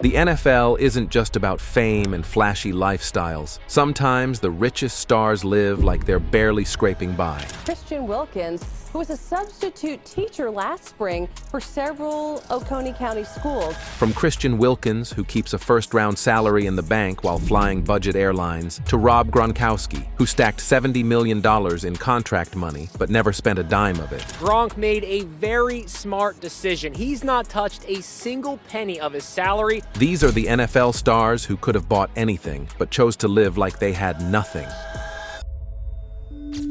The NFL isn't just about fame and flashy lifestyles. Sometimes the richest stars live like they're barely scraping by. Christian Wilkins, who was a substitute teacher last spring for several Oconee County schools. From Christian Wilkins, who keeps a first-round salary in the bank while flying budget airlines, to Rob Gronkowski, who stacked $70 million in contract money but never spent a dime of it. Gronk made a very smart decision. He's not touched a single penny of his salary. These are the NFL stars who could have bought anything but chose to live like they had nothing.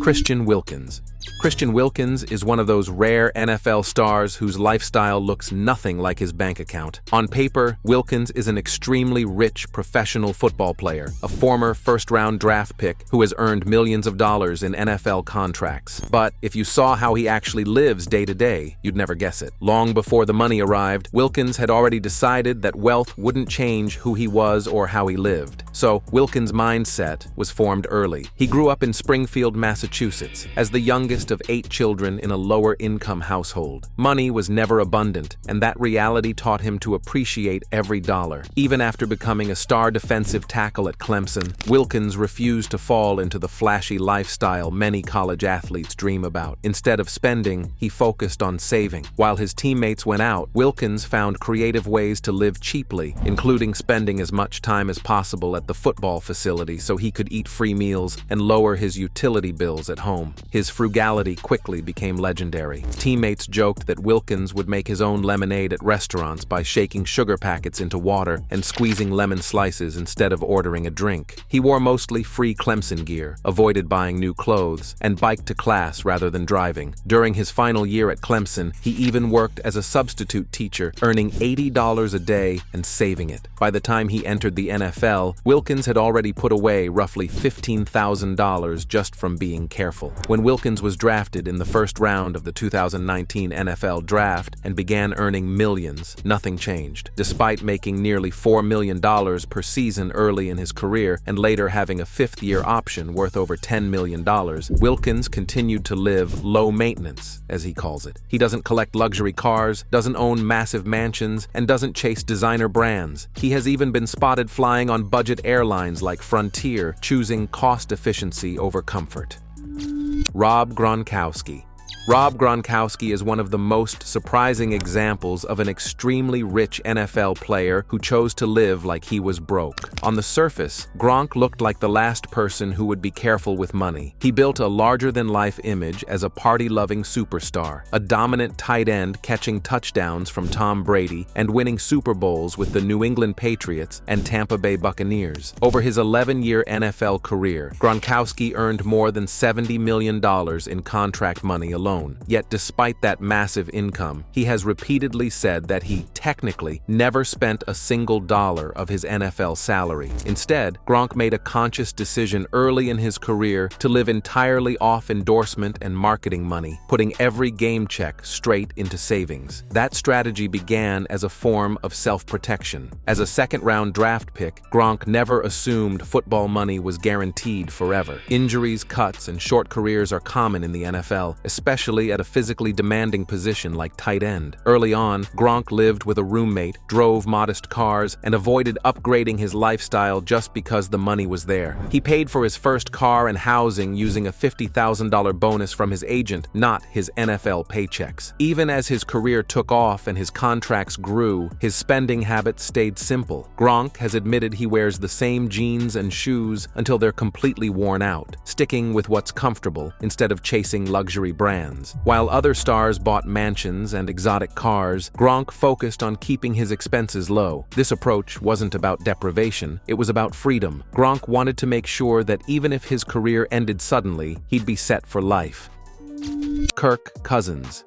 Christian Wilkins. Christian Wilkins is one of those rare NFL stars whose lifestyle looks nothing like his bank account. On paper, Wilkins is an extremely rich professional football player, a former first-round draft pick who has earned millions of dollars in NFL contracts. But if you saw how he actually lives day to day, you'd never guess it. Long before the money arrived, Wilkins had already decided that wealth wouldn't change who he was or how he lived. So Wilkins' mindset was formed early. He grew up in Springfield, Massachusetts, as the youngest of 8 children in a lower-income household. Money was never abundant, and that reality taught him to appreciate every dollar. Even after becoming a star defensive tackle at Clemson, Wilkins refused to fall into the flashy lifestyle many college athletes dream about. Instead of spending, he focused on saving. While his teammates went out, Wilkins found creative ways to live cheaply, including spending as much time as possible at the football facility so he could eat free meals and lower his utility bills at home. His frugality quickly became legendary. Teammates joked that Wilkins would make his own lemonade at restaurants by shaking sugar packets into water and squeezing lemon slices instead of ordering a drink. He wore mostly free Clemson gear, avoided buying new clothes, and biked to class rather than driving. During his final year at Clemson, he even worked as a substitute teacher, earning $80 a day and saving it. By the time he entered the NFL, Wilkins had already put away roughly $15,000 just from being careful. When Wilkins was drafted in the first round of the 2019 NFL Draft and began earning millions, nothing changed. Despite making nearly $4 million per season early in his career and later having a fifth-year option worth over $10 million, Wilkins continued to live low maintenance, as he calls it. He doesn't collect luxury cars, doesn't own massive mansions, and doesn't chase designer brands. He has even been spotted flying on budget airlines like Frontier, choosing cost efficiency over comfort. Rob Gronkowski. Rob Gronkowski is one of the most surprising examples of an extremely rich NFL player who chose to live like he was broke. On the surface, Gronk looked like the last person who would be careful with money. He built a larger-than-life image as a party-loving superstar, a dominant tight end catching touchdowns from Tom Brady and winning Super Bowls with the New England Patriots and Tampa Bay Buccaneers. Over his 11-year NFL career, Gronkowski earned more than $70 million in contract money alone. Yet despite that massive income, he has repeatedly said that he technically never spent a single dollar of his NFL salary. Instead, Gronk made a conscious decision early in his career to live entirely off endorsement and marketing money, putting every game check straight into savings. That strategy began as a form of self-protection. As a second-round draft pick, Gronk never assumed football money was guaranteed forever. Injuries, cuts, and short careers are common in the NFL, especially at a physically demanding position like tight end. Early on, Gronk lived with a roommate, drove modest cars, and avoided upgrading his lifestyle just because the money was there. He paid for his first car and housing using a $50,000 bonus from his agent, not his NFL paychecks. Even as his career took off and his contracts grew, his spending habits stayed simple. Gronk has admitted he wears the same jeans and shoes until they're completely worn out, sticking with what's comfortable instead of chasing luxury brands. While other stars bought mansions and exotic cars, Gronk focused on keeping his expenses low. This approach wasn't about deprivation, it was about freedom. Gronk wanted to make sure that even if his career ended suddenly, he'd be set for life. Kirk Cousins.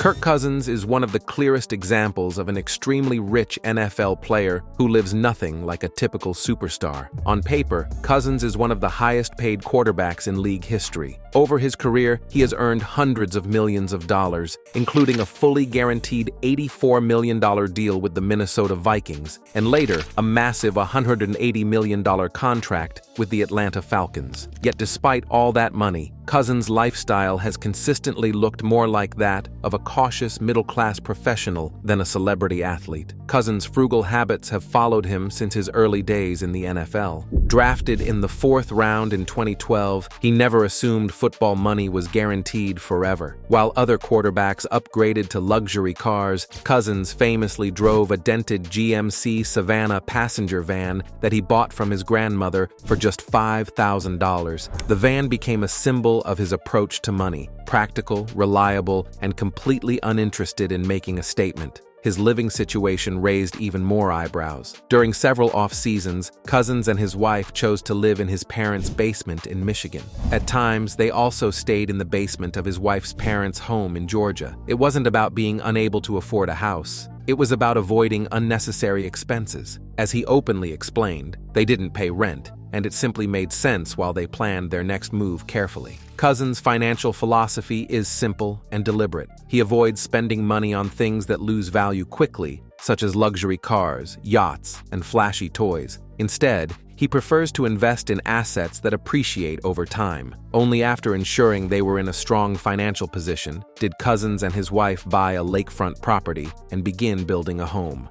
Kirk Cousins is one of the clearest examples of an extremely rich NFL player who lives nothing like a typical superstar. On paper, Cousins is one of the highest-paid quarterbacks in league history. Over his career, he has earned hundreds of millions of dollars, including a fully guaranteed $84 million deal with the Minnesota Vikings, and later, a massive $180 million contract with the Atlanta Falcons. Yet despite all that money, Cousins' lifestyle has consistently looked more like that of a cautious middle-class professional than a celebrity athlete. Cousins' frugal habits have followed him since his early days in the NFL. Drafted in the 4th round in 2012, he never assumed football money was guaranteed forever. While other quarterbacks upgraded to luxury cars, Cousins famously drove a dented GMC Savannah passenger van that he bought from his grandmother for just $5,000. The van became a symbol of his approach to money: practical, reliable, and completely uninterested in making a statement. His living situation raised even more eyebrows. During several off-seasons, Cousins and his wife chose to live in his parents' basement in Michigan. At times, they also stayed in the basement of his wife's parents' home in Georgia. It wasn't about being unable to afford a house. It was about avoiding unnecessary expenses. As he openly explained, they didn't pay rent, and it simply made sense while they planned their next move carefully. Cousins' financial philosophy is simple and deliberate. He avoids spending money on things that lose value quickly, such as luxury cars, yachts, and flashy toys. Instead, he prefers to invest in assets that appreciate over time. Only after ensuring they were in a strong financial position did Cousins and his wife buy a lakefront property and begin building a home.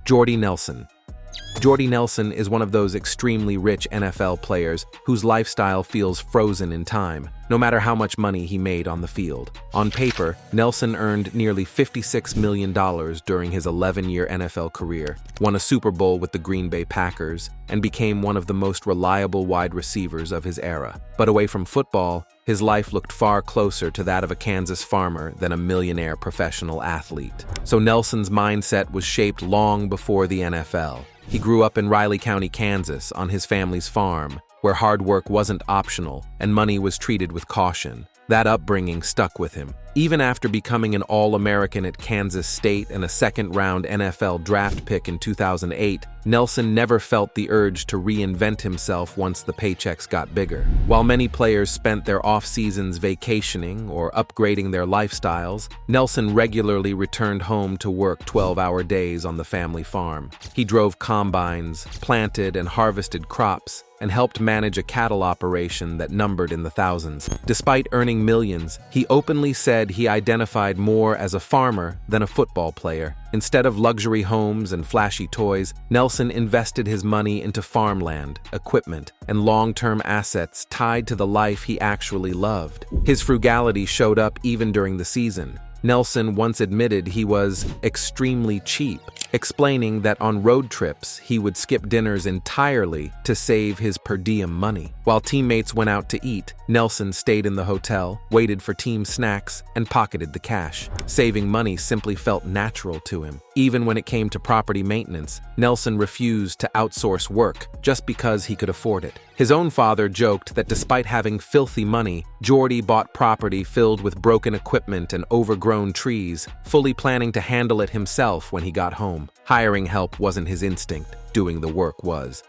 Jordy Nelson. Jordy Nelson is one of those extremely rich NFL players whose lifestyle feels frozen in time, no matter how much money he made on the field. On paper, Nelson earned nearly $56 million during his 11-year NFL career, won a Super Bowl with the Green Bay Packers, and became one of the most reliable wide receivers of his era. But away from football, his life looked far closer to that of a Kansas farmer than a millionaire professional athlete. So Nelson's mindset was shaped long before the NFL. He grew up in Riley County, Kansas, on his family's farm, where hard work wasn't optional and money was treated with caution. That upbringing stuck with him. Even after becoming an All-American at Kansas State and a second-round NFL draft pick in 2008, Nelson never felt the urge to reinvent himself once the paychecks got bigger. While many players spent their off-seasons vacationing or upgrading their lifestyles, Nelson regularly returned home to work 12-hour days on the family farm. He drove combines, planted and harvested crops, and helped manage a cattle operation that numbered in the thousands. Despite earning millions, he openly said he identified more as a farmer than a football player. Instead of luxury homes and flashy toys, Nelson invested his money into farmland, equipment, and long-term assets tied to the life he actually loved. His frugality showed up even during the season. Nelson once admitted he was extremely cheap, explaining that on road trips he would skip dinners entirely to save his per diem money. While teammates went out to eat, Nelson stayed in the hotel, waited for team snacks, and pocketed the cash. Saving money simply felt natural to him. Even when it came to property maintenance, Nelson refused to outsource work just because he could afford it. His own father joked that despite having filthy money, Jordy bought property filled with broken equipment and overgrown trees, fully planning to handle it himself when he got home. Hiring help wasn't his instinct, doing the work was.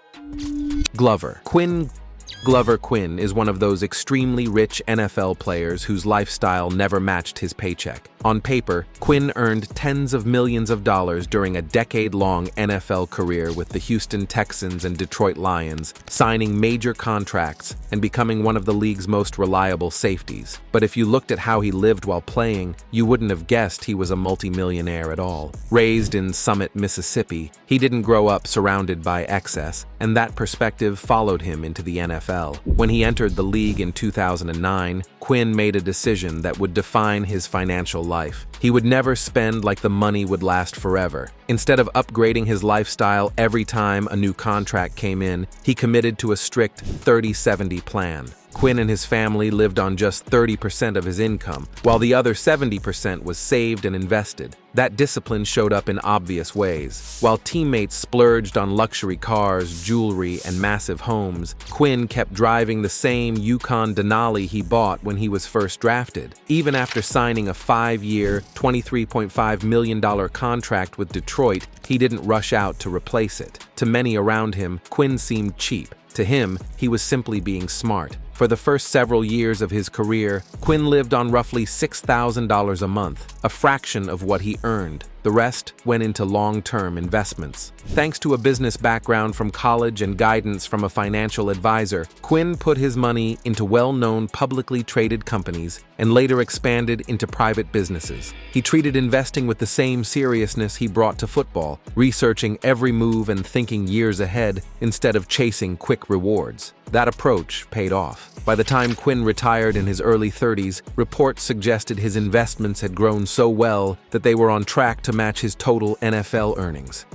Glover Quinn is one of those extremely rich NFL players whose lifestyle never matched his paycheck. On paper, Quinn earned tens of millions of dollars during a decade-long NFL career with the Houston Texans and Detroit Lions, signing major contracts and becoming one of the league's most reliable safeties. But if you looked at how he lived while playing, you wouldn't have guessed he was a multimillionaire at all. Raised in Summit, Mississippi, he didn't grow up surrounded by excess, and that perspective followed him into the NFL. When he entered the league in 2009, Quinn made a decision that would define his financial life. He would never spend like the money would last forever. Instead of upgrading his lifestyle every time a new contract came in, he committed to a strict 30-70 plan. Quinn and his family lived on just 30% of his income, while the other 70% was saved and invested. That discipline showed up in obvious ways. While teammates splurged on luxury cars, jewelry, and massive homes, Quinn kept driving the same Yukon Denali he bought when he was first drafted. Even after signing a 5-year, $23.5 million contract with Detroit, he didn't rush out to replace it. To many around him, Quinn seemed cheap. To him, he was simply being smart. For the first several years of his career, Quinn lived on roughly $6,000 a month, a fraction of what he earned. The rest went into long-term investments. Thanks to a business background from college and guidance from a financial advisor, Quinn put his money into well-known publicly traded companies and later expanded into private businesses. He treated investing with the same seriousness he brought to football, researching every move and thinking years ahead instead of chasing quick rewards. That approach paid off. By the time Quinn retired in his early 30s, reports suggested his investments had grown so well that they were on track to match his total NFL earnings.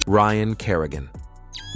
Ryan Kerrigan.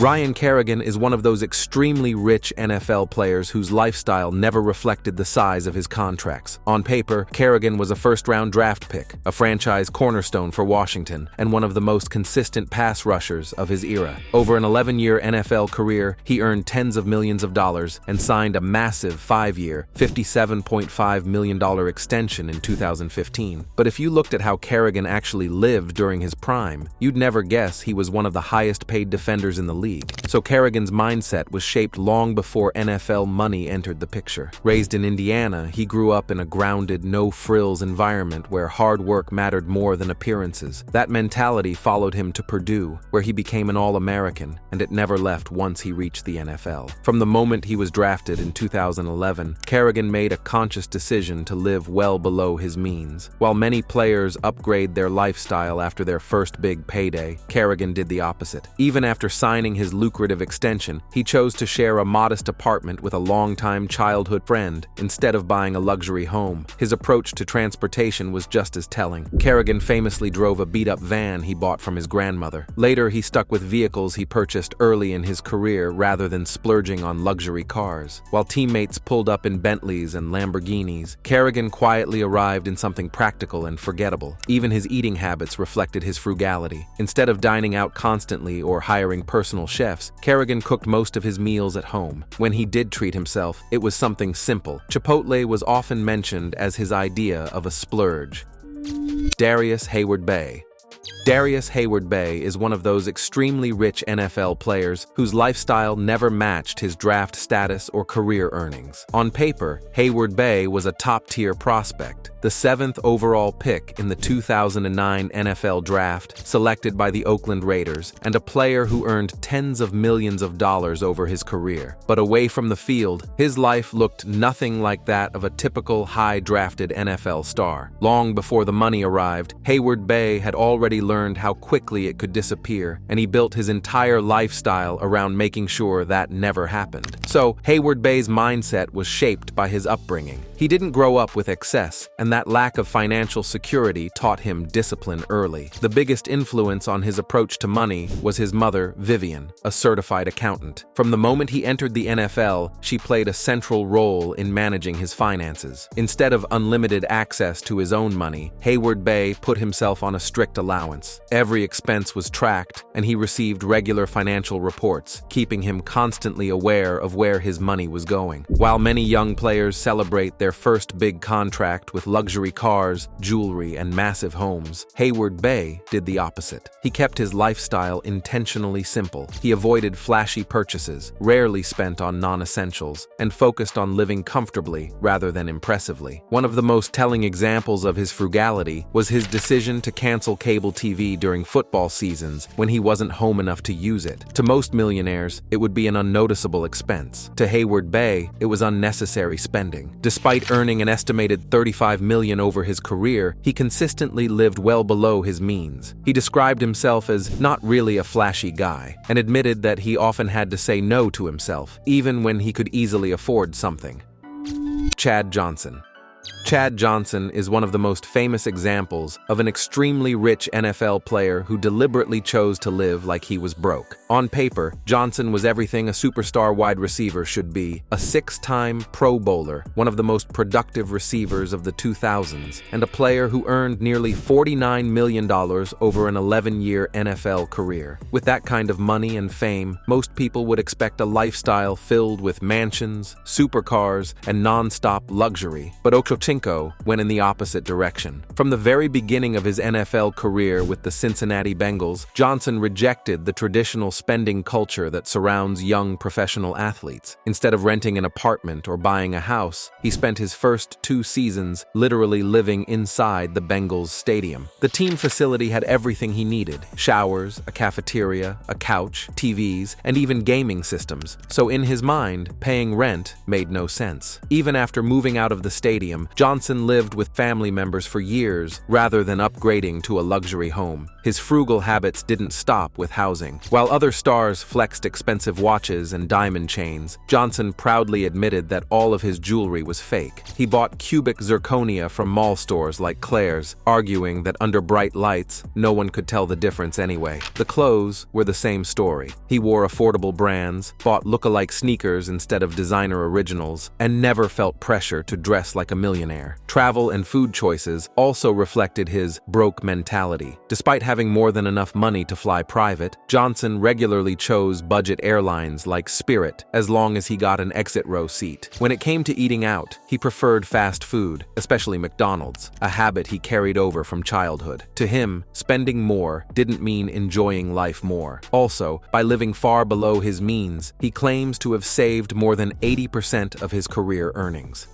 Ryan Kerrigan is one of those extremely rich NFL players whose lifestyle never reflected the size of his contracts. On paper, Kerrigan was a first-round draft pick, a franchise cornerstone for Washington, and one of the most consistent pass rushers of his era. Over an 11-year NFL career, he earned tens of millions of dollars and signed a massive 5-year, $57.5 million extension in 2015. But if you looked at how Kerrigan actually lived during his prime, you'd never guess he was one of the highest-paid defenders in the league. So Kerrigan's mindset was shaped long before NFL money entered the picture. Raised in Indiana, he grew up in a grounded, no-frills environment where hard work mattered more than appearances. That mentality followed him to Purdue, where he became an All-American, and it never left once he reached the NFL. From the moment he was drafted in 2011, Kerrigan made a conscious decision to live well below his means. While many players upgrade their lifestyle after their first big payday, Kerrigan did the opposite. Even after signing his lucrative extension, he chose to share a modest apartment with a longtime childhood friend instead of buying a luxury home. His approach to transportation was just as telling. Kerrigan famously drove a beat-up van he bought from his grandmother. Later, he stuck with vehicles he purchased early in his career rather than splurging on luxury cars. While teammates pulled up in Bentleys and Lamborghinis, Kerrigan quietly arrived in something practical and forgettable. Even his eating habits reflected his frugality. Instead of dining out constantly or hiring personal chefs, Kerrigan cooked most of his meals at home. When he did treat himself, it was something simple. Chipotle was often mentioned as his idea of a splurge. Darrius Heyward-Bey. Darrius Heyward-Bey is one of those extremely rich NFL players whose lifestyle never matched his draft status or career earnings. On paper, Heyward-Bey was a top-tier prospect, the 7th overall pick in the 2009 NFL Draft, selected by the Oakland Raiders, and a player who earned tens of millions of dollars over his career. But away from the field, his life looked nothing like that of a typical high-drafted NFL star. Long before the money arrived, Heyward-Bey had already learned how quickly it could disappear, and he built his entire lifestyle around making sure that never happened. So, Heyward-Bey's mindset was shaped by his upbringing. He didn't grow up with excess, and that lack of financial security taught him discipline early. The biggest influence on his approach to money was his mother, Vivian, a certified accountant. From the moment he entered the NFL, she played a central role in managing his finances. Instead of unlimited access to his own money, Heyward-Bey put himself on a strict allowance. Every expense was tracked, and he received regular financial reports, keeping him constantly aware of where his money was going. While many young players celebrate their first big contract with luxury cars, jewelry, and massive homes, Heyward-Bey did the opposite. He kept his lifestyle intentionally simple. He avoided flashy purchases, rarely spent on non-essentials, and focused on living comfortably rather than impressively. One of the most telling examples of his frugality was his decision to cancel cable TV during football seasons when he wasn't home enough to use it. To most millionaires, it would be an unnoticeable expense. To Heyward-Bey, it was unnecessary spending. Despite earning an estimated $35 million over his career, he consistently lived well below his means. He described himself as not really a flashy guy, and admitted that he often had to say no to himself, even when he could easily afford something. Chad Johnson. Chad Johnson is one of the most famous examples of an extremely rich NFL player who deliberately chose to live like he was broke. On paper, Johnson was everything a superstar wide receiver should be: a 6-time Pro Bowler, one of the most productive receivers of the 2000s, and a player who earned nearly $49 million over an 11-year NFL career. With that kind of money and fame, most people would expect a lifestyle filled with mansions, supercars, and non-stop luxury. But Chochinko went in the opposite direction. From the very beginning of his NFL career with the Cincinnati Bengals, Johnson rejected the traditional spending culture that surrounds young professional athletes. Instead of renting an apartment or buying a house, he spent his first 2 seasons literally living inside the Bengals stadium. The team facility had everything he needed: showers, a cafeteria, a couch, TVs, and even gaming systems. So in his mind, paying rent made no sense. Even after moving out of the stadium, Johnson lived with family members for years rather than upgrading to a luxury home. His frugal habits didn't stop with housing. While other stars flexed expensive watches and diamond chains, Johnson proudly admitted that all of his jewelry was fake. He bought cubic zirconia from mall stores like Claire's, arguing that under bright lights, no one could tell the difference anyway. The clothes were the same story. He wore affordable brands, bought look-alike sneakers instead of designer originals, and never felt pressure to dress like a millionaire. Travel and food choices also reflected his broke mentality. Despite having more than enough money to fly private, Johnson regularly chose budget airlines like Spirit as long as he got an exit row seat. When it came to eating out, he preferred fast food, especially McDonald's, a habit he carried over from childhood. To him, spending more didn't mean enjoying life more. Also, by living far below his means, he claims to have saved more than 80% of his career earnings.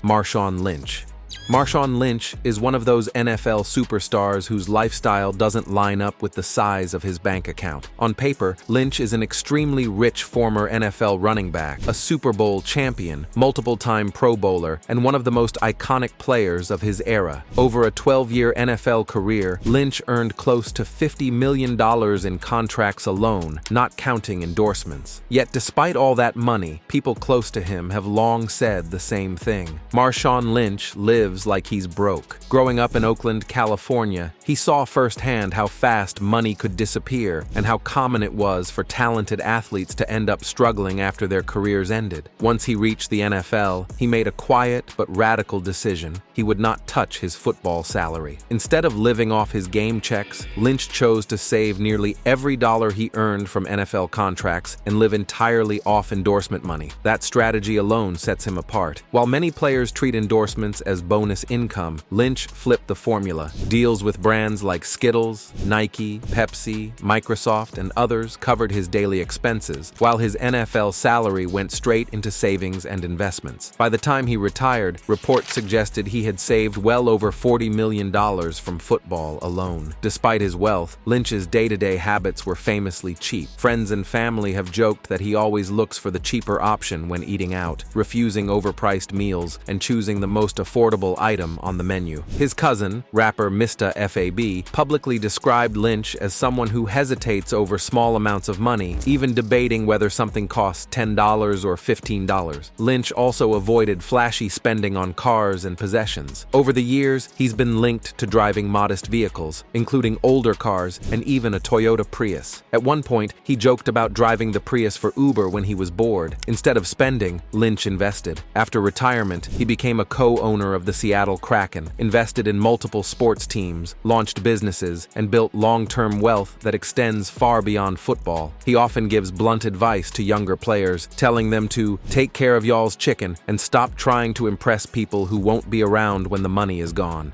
Marshawn Lynch. Marshawn Lynch is one of those NFL superstars whose lifestyle doesn't line up with the size of his bank account. On paper, Lynch is an extremely rich former NFL running back, a Super Bowl champion, multiple-time Pro Bowler, and one of the most iconic players of his era. Over a 12-year NFL career, Lynch earned close to $50 million in contracts alone, not counting endorsements. Yet despite all that money, people close to him have long said the same thing. Marshawn Lynch lives like he's broke. Growing up in Oakland, California, he saw firsthand how fast money could disappear and how common it was for talented athletes to end up struggling after their careers ended. Once he reached the NFL, he made a quiet but radical decision. He would not touch his football salary. Instead of living off his game checks, Lynch chose to save nearly every dollar he earned from NFL contracts and live entirely off endorsement money. That strategy alone sets him apart. While many players treat endorsements as bonus income, Lynch flipped the formula. Deals with brands like Skittles, Nike, Pepsi, Microsoft, and others covered his daily expenses, while his NFL salary went straight into savings and investments. By the time he retired, reports suggested he had saved well over $40 million from football alone. Despite his wealth, Lynch's day-to-day habits were famously cheap. Friends and family have joked that he always looks for the cheaper option when eating out, refusing overpriced meals and choosing the most affordable item on the menu. His cousin, rapper Mr. FAB, publicly described Lynch as someone who hesitates over small amounts of money, even debating whether something costs $10 or $15. Lynch also avoided flashy spending on cars and possessions. Over the years, he's been linked to driving modest vehicles, including older cars and even a Toyota Prius. At one point, he joked about driving the Prius for Uber when he was bored. Instead of spending, Lynch invested. After retirement, he became a co-owner of the Seattle Kraken, invested in multiple sports teams, launched businesses, and built long-term wealth that extends far beyond football. He often gives blunt advice to younger players, telling them to take care of y'all's chicken and stop trying to impress people who won't be around when the money is gone.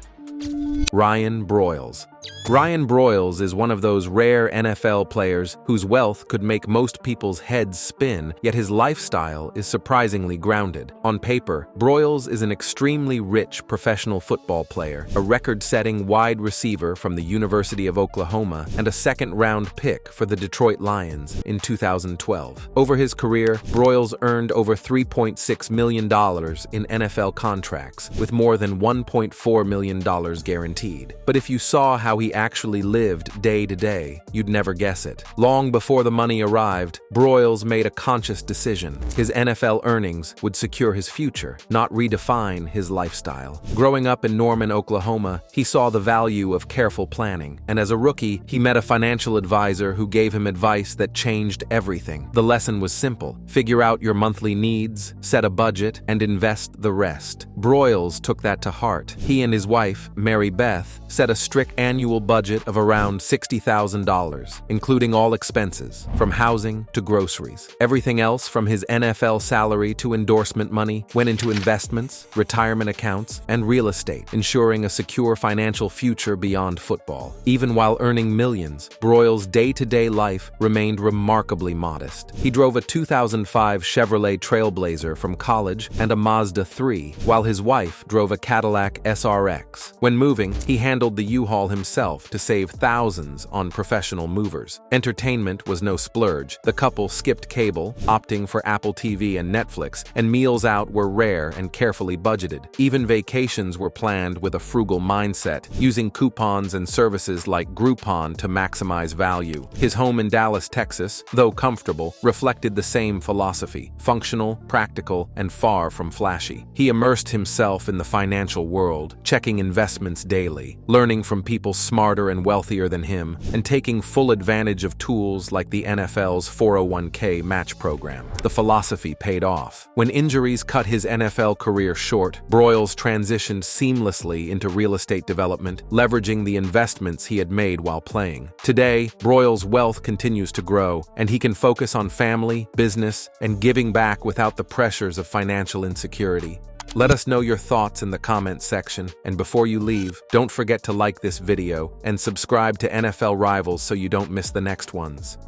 Ryan Broyles. Ryan Broyles is one of those rare NFL players whose wealth could make most people's heads spin, yet his lifestyle is surprisingly grounded. On paper, Broyles is an extremely rich professional football player, a record-setting wide receiver from the University of Oklahoma, and a second-round pick for the Detroit Lions in 2012. Over his career, Broyles earned over $3.6 million in NFL contracts, with more than $1.4 million guaranteed. But if you saw how he actually lived day to day, you'd never guess it. Long before the money arrived, Broyles made a conscious decision. His NFL earnings would secure his future, not redefine his lifestyle. Growing up in Norman, Oklahoma, he saw the value of careful planning, and as a rookie, he met a financial advisor who gave him advice that changed everything. The lesson was simple: figure out your monthly needs, set a budget, and invest the rest. Broyles took that to heart. He and his wife, Mary Beth, set a strict annual budget of around $60,000, including all expenses, from housing to groceries. Everything else, from his NFL salary to endorsement money, went into investments, retirement accounts, and real estate, ensuring a secure financial future beyond football. Even while earning millions, Broyles' day-to-day life remained remarkably modest. He drove a 2005 Chevrolet Trailblazer from college and a Mazda 3, while his wife drove a Cadillac SRX. When moving, he handled the U-Haul himself to save thousands on professional movers. Entertainment was no splurge. The couple skipped cable, opting for Apple TV and Netflix, and meals out were rare and carefully budgeted. Even vacations were planned with a frugal mindset, using coupons and services like Groupon to maximize value. His home in Dallas, Texas, though comfortable, reflected the same philosophy: functional, practical, and far from flashy. He immersed himself in the financial world, checking investments daily, learning from people smarter and wealthier than him, and taking full advantage of tools like the NFL's 401k match program. The philosophy paid off. When injuries cut his NFL career short, Broyles transitioned seamlessly into real estate development, leveraging the investments he had made while playing. Today, Broyles' wealth continues to grow, and he can focus on family, business, and giving back without the pressures of financial insecurity. Let us know your thoughts in the comments section, and before you leave, don't forget to like this video and subscribe to NFL Rivals so you don't miss the next ones.